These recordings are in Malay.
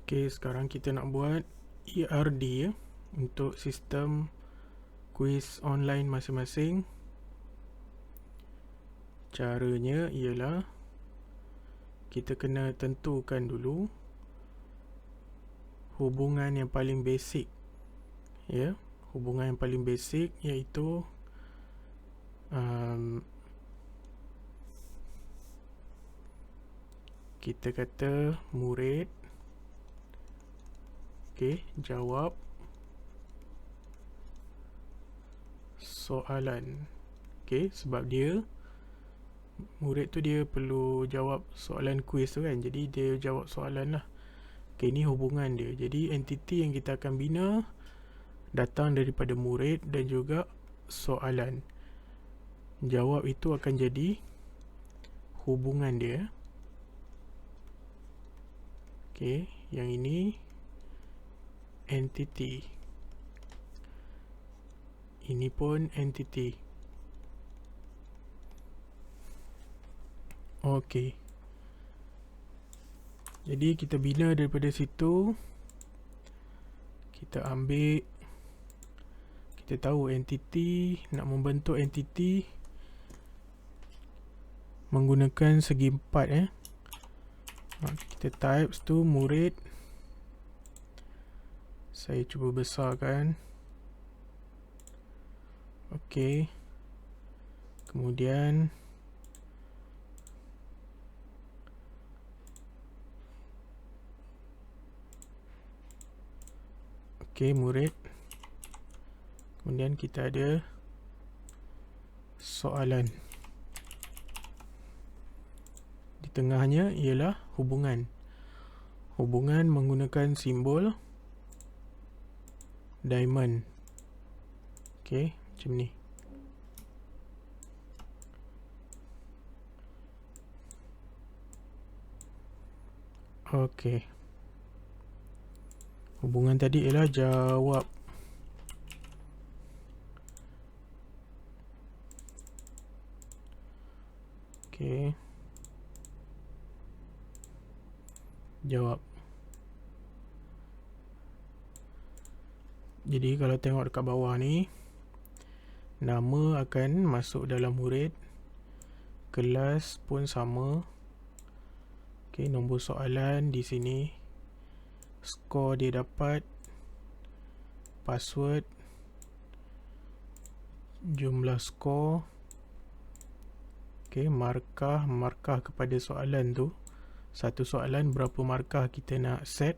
Okey, sekarang kita nak buat ERD ya, untuk sistem kuis online masing-masing. Caranya ialah kita kena tentukan dulu hubungan yang paling basic ya. Hubungan yang paling basic iaitu kita kata murid jawab soalan. Sebab murid tu dia perlu jawab soalan kuis tu kan, jadi dia jawab soalan lah. Ini hubungan dia. Jadi entiti yang kita akan bina datang daripada murid dan juga soalan. Jawab itu akan jadi hubungan dia. Yang ini entiti. Ini pun entiti. Jadi kita bina daripada situ. Kita ambil, kita tahu entiti, nak membentuk entiti menggunakan segi empat kita type tu murid. Saya cuba besarkan. Kemudian murid. Kemudian kita ada soalan. Di tengahnya ialah hubungan. Hubungan menggunakan simbol diamond. Macam ni. Hubungan tadi ialah jawab. Jawab. Jadi kalau tengok dekat bawah ni, nama akan masuk dalam murid. Kelas pun sama. Nombor soalan di sini. Skor dia dapat. Password. Jumlah skor. Markah kepada soalan tu. Satu soalan berapa markah kita nak set.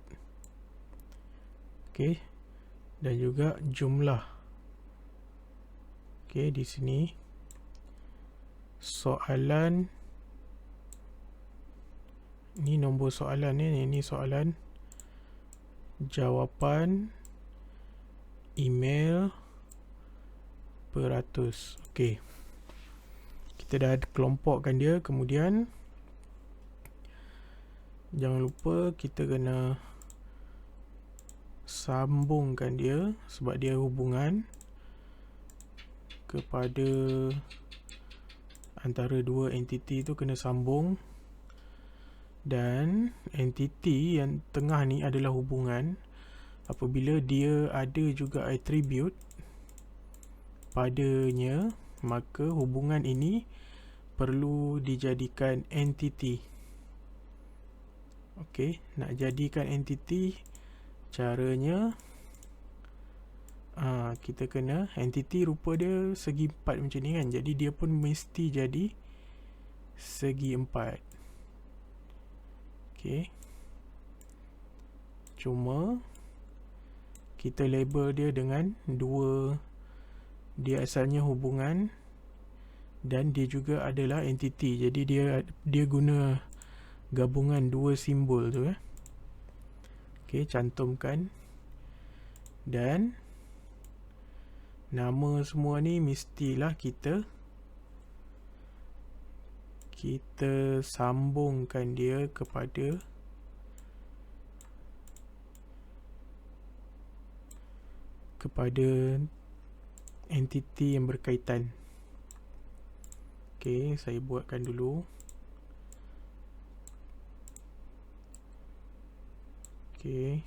Dan juga jumlah. Di sini soalan. Ni nombor soalan ni. Ini soalan. Jawapan. Email. Peratus. Kita dah kelompokkan dia. Kemudian jangan lupa kita kena sambungkan dia, sebab dia hubungan kepada antara dua entiti tu kena sambung. Dan entiti yang tengah ni adalah hubungan. Apabila dia ada juga atribut padanya, maka hubungan ini perlu dijadikan entiti. Nak jadikan entiti, caranya kita kena, entiti rupa dia segi empat macam ni kan. Jadi dia pun mesti jadi segi empat. Cuma kita label dia dengan dua. Dia asalnya hubungan dan dia juga adalah entiti. Jadi dia guna gabungan dua simbol tu cantumkan. Dan nama semua ni mestilah kita sambungkan dia kepada entiti yang berkaitan. Saya buatkan dulu. Okey.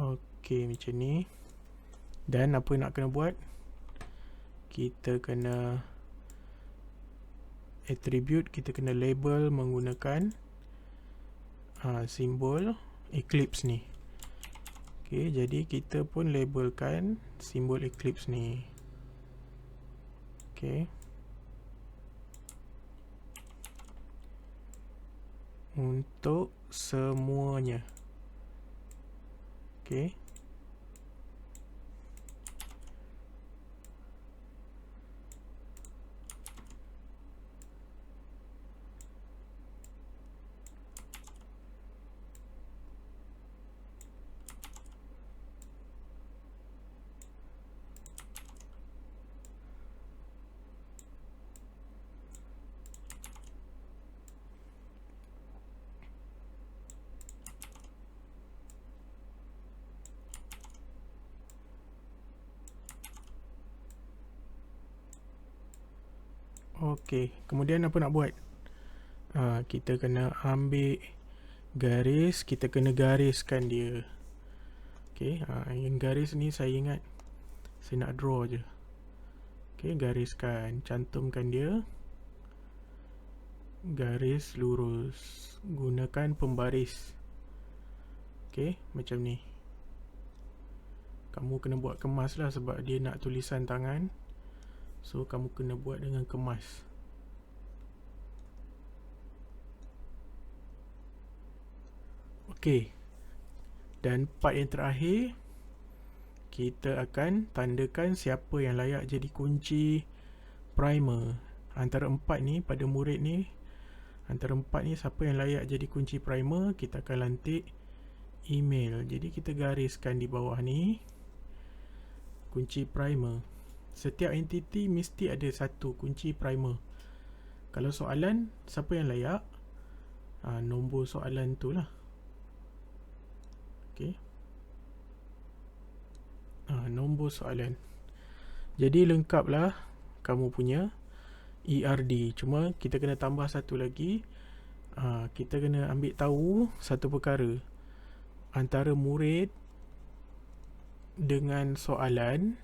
Okey, macam ni. Dan apa nak kena buat? Kita kena attribute, kita kena label menggunakan simbol eclipse ni. Okey, jadi kita pun labelkan simbol eclipse ni. Okey. Untuk semuanya. Okey. Okey, kemudian apa nak buat? Kita kena ambil garis, kita kena gariskan dia. Okey, yang garis ni saya ingat saya nak draw je. Okey, gariskan, cantumkan dia. Garis lurus, gunakan pembaris. Okey, macam ni. Kamu kena buat kemas lah sebab dia nak tulisan tangan. So, kamu kena buat dengan kemas. Okey. Dan part yang terakhir, kita akan tandakan siapa yang layak jadi kunci primer. Antara empat ni, pada murid ni, antara empat ni siapa yang layak jadi kunci primer, kita akan lantik email. Jadi kita gariskan di bawah ni kunci primer. Setiap entiti mesti ada satu kunci primer. Kalau soalan, siapa yang layak? Nombor soalan tu lah. Okey. Nombor soalan. Jadi lengkaplah kamu punya ERD. Cuma kita kena tambah satu lagi. Kita kena ambil tahu satu perkara. Antara murid dengan soalan,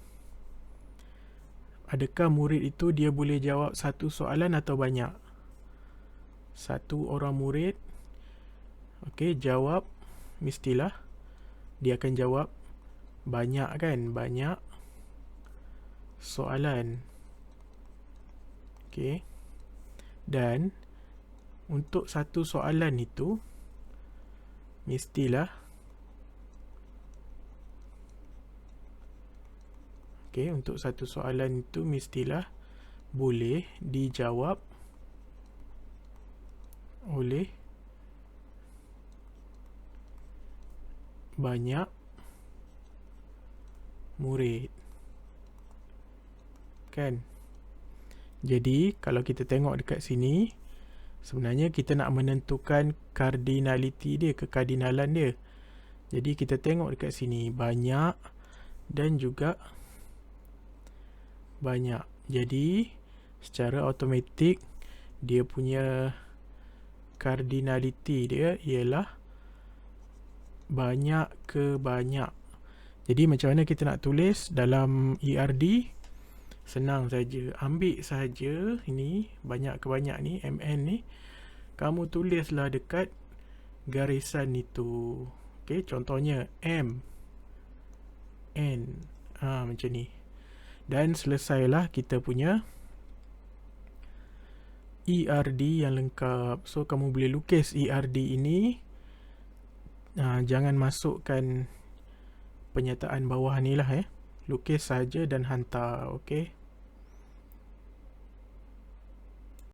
adakah murid itu dia boleh jawab satu soalan atau banyak? Satu orang murid, okey, jawab mestilah dia akan jawab banyak kan? Banyak soalan. Okey. Dan untuk satu soalan itu mestilah untuk satu soalan itu mestilah boleh dijawab oleh banyak murid. Kan? Jadi, kalau kita tengok dekat sini, sebenarnya kita nak menentukan cardinality dia, kekardinalan dia. Jadi, kita tengok dekat sini, banyak dan juga banyak. Jadi secara automatik dia punya cardinality dia ialah banyak ke banyak. Jadi macam mana kita nak tulis dalam ERD? Senang saja. Ambil saja ini banyak ke banyak ni, MN ni. Kamu tulislah dekat garisan itu. Okey, contohnya M N. Macam ni. Dan selesailah kita punya ERD yang lengkap. So, kamu boleh lukis ERD ini. Jangan masukkan penyataan bawah ni lah. Lukis saja dan hantar. Okey.